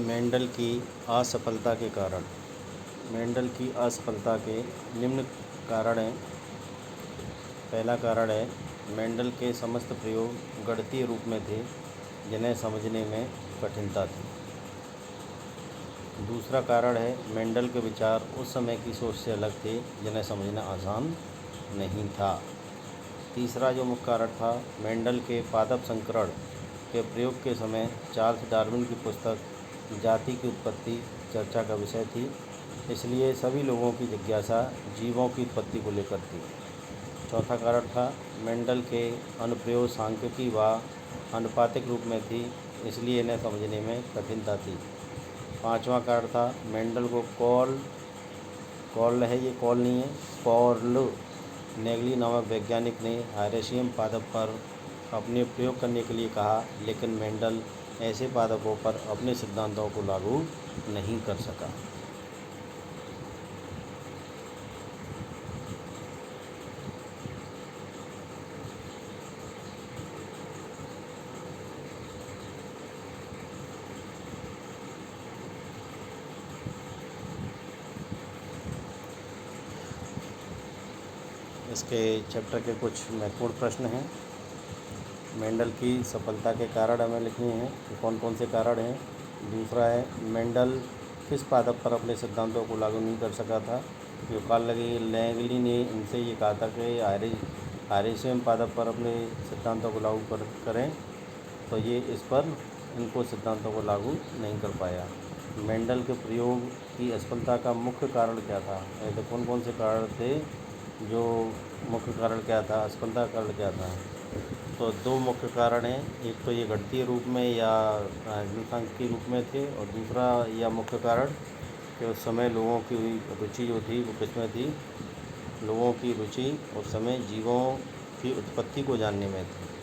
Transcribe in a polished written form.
Mendel की असफलता के कारण। मेंडल की असफलता के निम्न कारण हैं। पहला कारण है, मेंडल के समस्त प्रयोग गणितीय रूप में थे जिन्हें समझने में कठिनता थी। दूसरा कारण है, मेंडल के विचार उस समय की सोच से अलग थे जिन्हें समझना आसान नहीं था। तीसरा जो मुख्य कारण था, मेंडल के पादप संकरण के प्रयोग के समय चार्ल्स डार्विन की पुस्तक जाति की उत्पत्ति चर्चा का विषय थी, इसलिए सभी लोगों की जिज्ञासा जीवों की उत्पत्ति को लेकर थी। चौथा कारण था, मेंडल के अनुप्रयोग सांख्यिकी व अनुपातिक रूप में थी, इसलिए इन्हें समझने में कठिनता थी। पांचवा कारण था, मेंडल को कॉल है, ये कॉल नहीं है, कॉर्ल नेगली नामक वैज्ञानिक ने हायरेशियम पादप पर अपने प्रयोग करने के लिए कहा, लेकिन मेंडल ऐसे पादपों पर अपने सिद्धांतों को लागू नहीं कर सका। इसके चैप्टर के कुछ महत्वपूर्ण प्रश्न हैं। मेंडल की सफलता के कारण हमें लिखने हैं कि कौन कौन से कारण हैं। दूसरा है, मेंडल किस पादप पर अपने सिद्धांतों को लागू नहीं कर सका था। जो कार्ल लैंगली ने इनसे ये कहा था कि हायरेशियम पादप पर अपने सिद्धांतों को लागू करें, तो ये इस पर इनको सिद्धांतों को लागू नहीं कर पाया। मेंडल के प्रयोग की असफलता का मुख्य कारण क्या था? ऐसे कौन कौन से कारण थे जो मुख्य कारण क्या था, असफलता का कारण क्या था? तो दो मुख्य कारण हैं, एक तो ये गणितीय रूप में या सांख्यिकी रूप में थे, और दूसरा यह मुख्य कारण कि उस समय लोगों की रुचि जो थी वो किसमें थी? लोगों की रुचि उस समय जीवों की उत्पत्ति को जानने में थी।